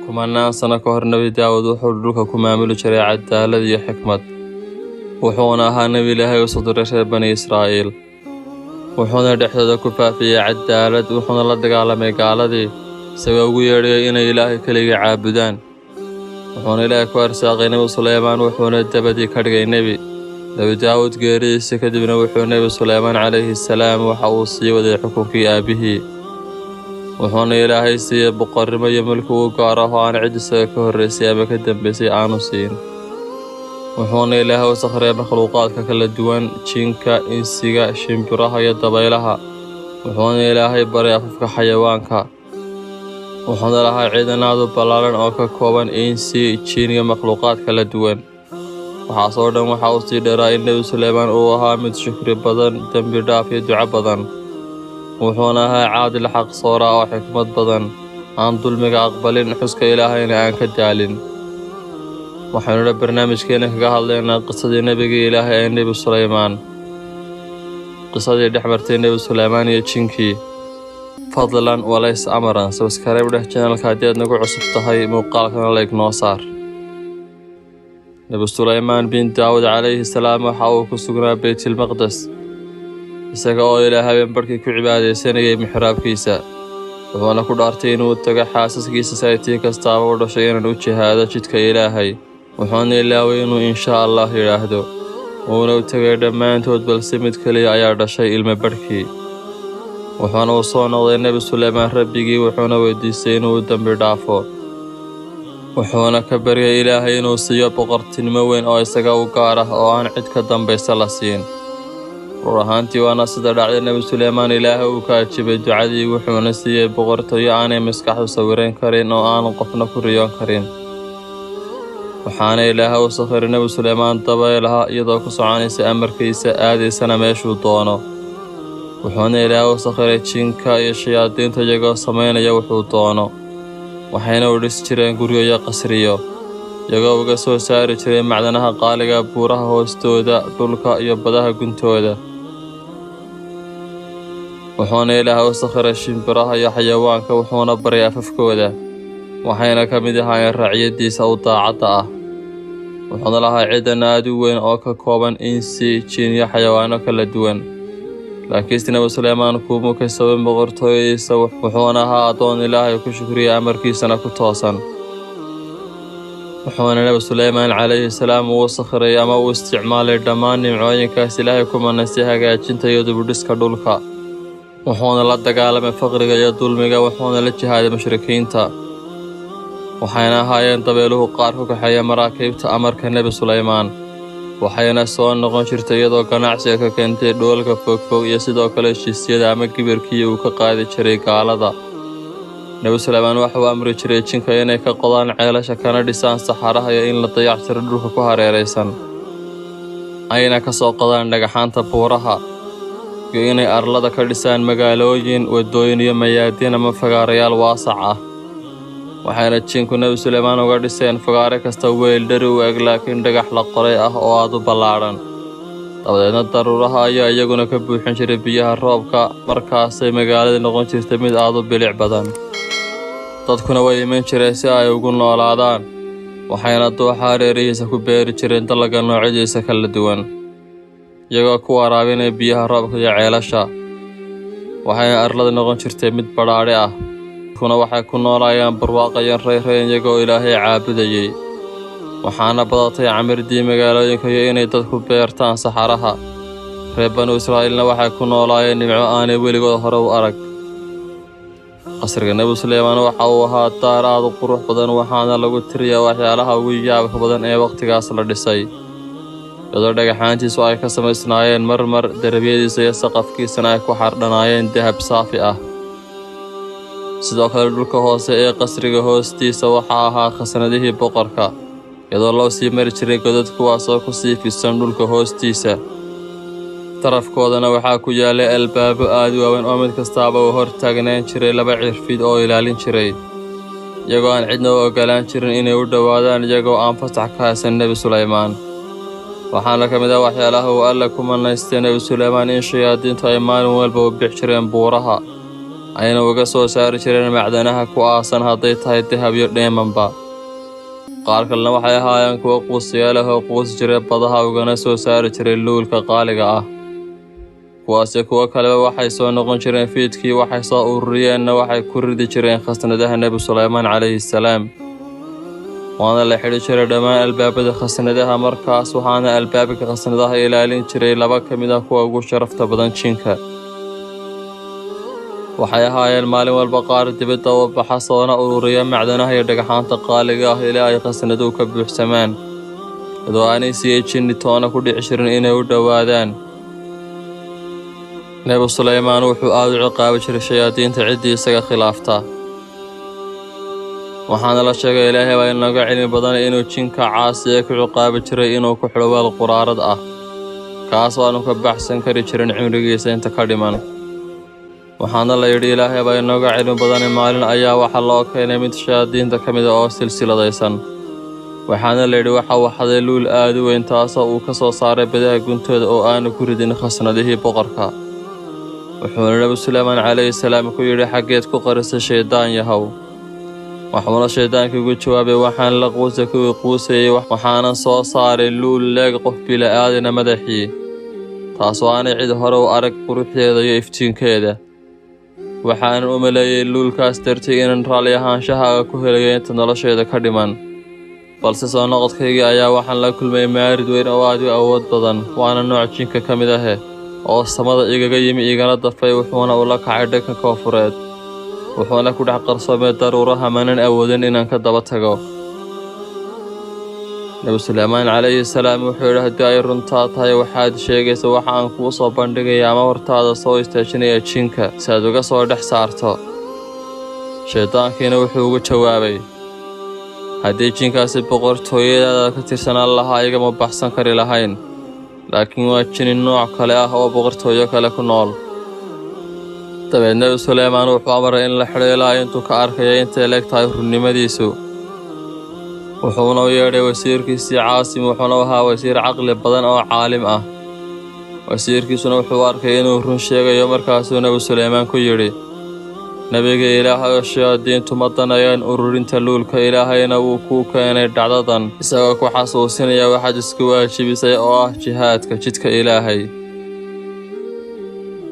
kumanaan sano ka hor Nebi Daawud wuxuu dhulka ku maamuli jiray cadaalad iyo xikmad. wuxuuna ahaa nebi Ilaahay u soo diray reer Bani Israa'iil. wuxuuna dhexdooda ku faafiyey cadaalad, wuxuuna la dagaalamay gaaladii isagoo ugu yeedhayay inay Ilaahay keligii caabudaan. wuxuuna Ilaahay ku arsaaqay Nebi Suleymaan, wuxuuna dabadii ka dhigay nebi. Nebi Daawud geeridiisa kadibna wuxuu Nebi Suleymaan calayhi salaam waxa uu sii waday xukunkii aabihii. wuxuuna Ilaahay siiyey boqornimo iyo mulki u gaar ah oo aan cid isaga ka horreysay ama ka dambeysay aanu siin. wuxuuna Ilaahay u sakhray makhluuqaadka kala duwan, jinka, insiga, shimbiraha iyo dabaylaha. wuxuuna Ilaahay baray afafka xayawaanka. wuxuuna lahaa ciidan aad u ballaaran oo ka kooban insi, jin iyo makhluuqaad kala duwan. waxaasoo dhan waxa uu sii dheeraa in Nebi Suleymaan uu ahaa mid shukri badan, dembi dhaaf iyo duco badan. wuxuuna ahaa caadil xaq soora oo xikmad badan, aan dulmiga aqbalin, xuska Ilaahayna aan ka daalin. waxaynu barnaamijkeena kaga hadlaynaa qisadii nebigii Ilaahay ee Nebi Suleymaan. qisadii dhex martay Nebi Suleymaan iyo jinkii. fadlan walays amaran subscribe dheh channelka haddii aad nagu cusub tahay, muuqaalkana like noo saar. Nebi Suleymaan bin Daawud calayhi salaam waxa uu ku sugnaa Baytulmaqdes, isaga oo Ilaahay habeenbarkii ku cibaadaysanayay mixraabkiisa. wuxuuna ku dhaartay inuu tago xaasaskiisa si ay tii kastaaba u dhashay inaan u jihaado jidka Ilaahay. wuxuuna ilaaway inuu insha Allah yidhaahdo. wuuna u tegay dhammaantood, balse mid keliya ayaa dhashay ilmo barhkii. wuxuuna u soo noqday Nebi Suleymaan rabbigii, wuxuuna weydiistay inuu u dambi dhaafo. wuxuuna ka baryay Ilaahay inuu siiyo boqortinimo weyn oo isaga u gaar ah oo aan cid ka dambaysa la siin. rur ahaantii waana sida dhacday. Nebi Suleymaan Ilaahay uu ka ajibay ducadii, wuxuuna siiyey boqortooyo aanay maskaxdu sawiran karin oo aan qofna ku riyoon karin. waxaana Ilaahay u sakhiray Nebi Suleymaan dabaylaha iyadoo ku soconaysa amarkiisa, aadaysana meeshuu doono. wuxuuna Ilaahay u sakhiray jinka iyo shayaadiinta iyagoo samaynaya wuxuu doono. waxayna u dhisi jireen guryo iyo qasriyo, iyagoo uga soo saari jiray macdanaha qaaliga buuraha hoostooda, dhulka iyo badaha guntooda. wuxuuna Ilaahay u sakhiray shimbiraha iyo xayawaanka, wuxuuna baray afafkooda. waxayna ka mid ahaayeen raacyadiisa u daacadda ah. wuxuuna lahaa ciidan aad u weyn oo ka kooban insi, jin iyo xayawaano kala duwan. laakiinse Nebi Suleymaan kuuma kasban boqortooyadiisa, wuxuuna ahaa addoon Ilaahay ku shukriya amarkiisana ku toosan. wuxuuna Nebi Suleymaan calayhi salaam uu sakhiray ama uu isticmaalay dhammaan nimcooyinkaas Ilaahay ku manaystay hagaajinta iyo dibudhiska dhulka. wuxuuna la dagaalamay faqriga iyo dulmiga, wuxuuna la jihaaday mushrikiinta. waxayna ahaayeen dabeeluhu qaar ku kaxeeya maraakiibta amarka Nebi Suleymaan. waxayna soo noqon jirtay iyadoo ganacsiga ka keentay dhoolka fogfog iyo sidoo kale heshiisyada ama gibirkii uu ka qaadi jiray gaalada. Nebi Suleymaan waxa uu amri jiray jinka inay ka qodaan ceelasha kana dhisaan saxaraha iyo in la dayactiro dhulka ku hareeraysan. ayna ka soo qodaan dhagaxaanta buuraha iyo inay arlada ka dhisaan magaalooyin, wadooyin iyo mayaadiin ama fagaarayaal waasac ah. waxayna jinku Nebi Suleymaan uga dhiseen fagaare kasta weel dhari u eg laakiin dhagax la qoray ah oo aad u ballaadhan. dabadeedna daruuraha ayaa iyaguna ka buuxin jiray biyaha roobka, markaasay magaaladii noqon jirtay mid aad u bilic badan. dadkuna way iman jireen si ay ugu noolaadaan. waxayna dooxa hareerihiisa ku beeri jireen dalagga noocyadiisa kala duwan, iyagoo ku waraabinaya biyaha roobka iyo ceelasha. waxayna arlada noqon jirtay mid badhaadhe ah. waxay ku noolaayeen barwaaqayan rayrayn iyagoo Ilaahay caabudayay. waxaana badatay camirdii magaalooyinka iyo inay dadku beertaan saxaraha. reer Banu Israa'iilna waxay ku noolaayeen nimco aanay weligood hore u arag. qasriga Nebi Suleymaan waxa uu ahaa daar aad u qurux badan, waxaana lagu tiriyaa waxyaalaha ugu yaabka badan ee waqtigaas la dhisay. iyadoo dhagaxaantiisu ay ka samaysnaayeen marmar, derbiyadiisa iyo saqafkiisana ay ku xardhanaayeen dahab saafi ah. sidoo kale dhulka hoose ee qasriga hoostiisa waxaa ahaa khasnadihii boqorka, iyadoo loo sii mari jiray godad kuwaasoo ku sii fidsan dhulka hoostiisa. tarafkoodana waxaa ku yaalay albaabo aad u waaweyn oo mid kastaaba uu hor taagnaan jiray 2 cirfid oo ilaalin jiray, iyagoo aan cidna u ogolaan jirin inay u dhowaadaan iyagoo aan fasax ka haysan Nebi Suleymaan. waxaana ka mid ah waxyaalaha uu Alle ku manaystay Nebi Suleymaan in shayaadiintu ay maalin walba u bixi jireen buuraha ayna uga soo saari jireen macdanaha ku aasan hadday tahay dahab iyo dheemanba. qaar kalena waxay ahaayeen kuwa quusiyaal ah oo quusi jiray badaha ugana soo saari jiray luulka qaaliga ah. kuwaasi kuwa kaleba waxay soo noqon jireen fiidkii, waxay soo ururiyeenna waxay ku ridi jireen khasnadaha nebi Suleymaan calayhi salaam. waana la xidhi jiray dhammaan albaabada khasnadaha. markaas waxaana albaabka khasnadaha ilaalin jiray laba ka mid ah kuwa ugu sharafta badan jinka. waxay ahaayeen maalin walba qaar dibadda u baxa soona ururiya macdanaha iyo dhagxaanta qaaliga ah ilaa ay khasnaduhu ka buuxsamaan, iyadoo aanay siiyey jinni toona ku dhici jirin inay u dhowaadaan. nebi Suleymaan wuxuu aad u ciqaabi jiray shayaadiinta ciddii isaga khilaafta. waxaana la sheegay Ilaahay baa inooga cilmi badan inuu jinka caasiya ku ciqaabi jiray inuu ku xidho weel quraarad ah, kaas oo aanu ka baxsan kari jirin cimrigiisa inta ka dhiman. waxaana la yidhi Ilaahay baa inooga cilmi badan maalin ayaa waxaa loo keenay mid shayaadiinta ka mid ah oo silsiladaysan. waxaana la yidhi waxa uu xaday luul aad u weyn, taasoo uu ka soo saaray badaha guntooda oo aanu ku ridin khasnadihii boqorka. wuxuuna nebi Suleymaan calayhi salaam ku yidhi, xaggeed ku qarisay shaydaan yahow? waxuuna shaydaankii ugu jawaabay, waxaan la quusa kuwii quusayey, waxaanan soo saaray luul leeg qof bila'aadana madaxii, taasoo aanay cid hore u arag quruxdeeda iyo iftiinkeeda. waxaanan u maleeyey luulkaas dartii inaan raalli ahaanshahaaga ku helayo inta nolosheeda ka dhiman. balse soo noqodkaygii ayaa waxaan la kulmay maarid weyn oo aad u awood badan, waana nooc jinka ka mid ah oo samada igaga yimi igana dafay. wuxuuna ula kacay dhanka koonfureed, wuxuuna ku dhex qarsoomay daruuraha, manan awoodin inaan ka daba tago. nebi Suleymaan calayhi salaam wuxuu yidhi, haddii ay runtaa tahay waxaad sheegaysa, waxa aan kuu soo bandhigaya ama hortaada soo istaajinaya jinka si aad uga soo dhex saarto. shaydaankiina wuxuu ugu jawaabay, haddii jinkaasi boqortooyadaada ka tirsanaan lahaa igama baxsan kari lahayn, laakiin waa jini nooc kale ah oo boqortooyo kale ku nool. dabeed nebi Suleymaan wuxuu amray in la xidho ilaa intuu ka arkaya intay leeg tahay runnimadiisu. wuxuuna u yeedhay wasiirkiisii Caasim, wuxuuna ahaa wasiir caqli badan oo caalim ah. wasiirkiisuna wuxuu arkay inuu run sheegayo. markaasuu nebi Suleymaan ku yidhi, nebiga Ilaahay oo shayaadiintu ma danayaan ururinta luulka, Ilaahayna wuu kuu keenay dhacdadan isagoo ku xasuusinaya waxaad isku waajibisay oo ah jihaadka jidka Ilaahay.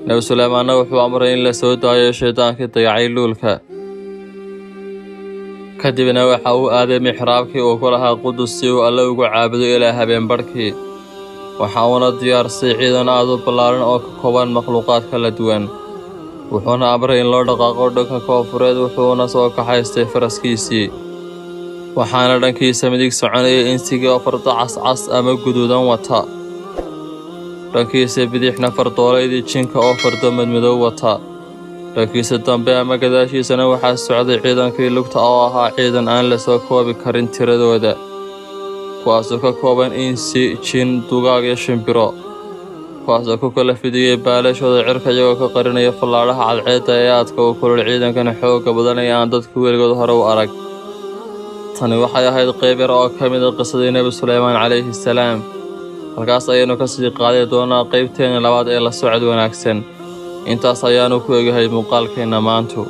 nebi Suleymaanna wuxuu amray in la soo daayo shaydaankii dayacay luulka. kadibna waxa uu aaday mixraabkii uu ku lahaa Qudus si uu Alle ugu caabudo ilaa habeenbarhkii. waxa uuna diyaarsay ciidan aad u ballaaran oo ka kooban makhluuqaad kala duwan. wuxuuna amray in loo dhaqaaqo dhanka koonfureed, wuxuuna soo kaxaystay faraskiisii. waxaana dhankiisa midig soconayay insigii oo fardo cascas ama guduudan wata, dhankiisa bidixna fardoolaydii jinka oo fardo madmadow wata. dhankiisa dambe ama gadaashiisana waxaa socday ciidankii lugta oo ahaa ciidan aan la soo koobi karin tiradooda, kuwaasoo ka kooban insi, jin, dugaag iyo shimbiro, kuwaasoo ku kala fidiyey baalashooda cirka iyagoo ka qarinaya fallaadhaha cadceedda ee aadka u kulul. ciidankana xoogga badan ee aan dadku weligood hore u arag. tani waxay ahayd qayb yar oo ka mid a qisadii nebi Suleymaan calayhi salaam. halkaas ayaynu ka sii qaadi doonaa qaybteena labaad ee la socod wanaagsan. intaas ayaanu ku egahay muuqaalkeenna maantu.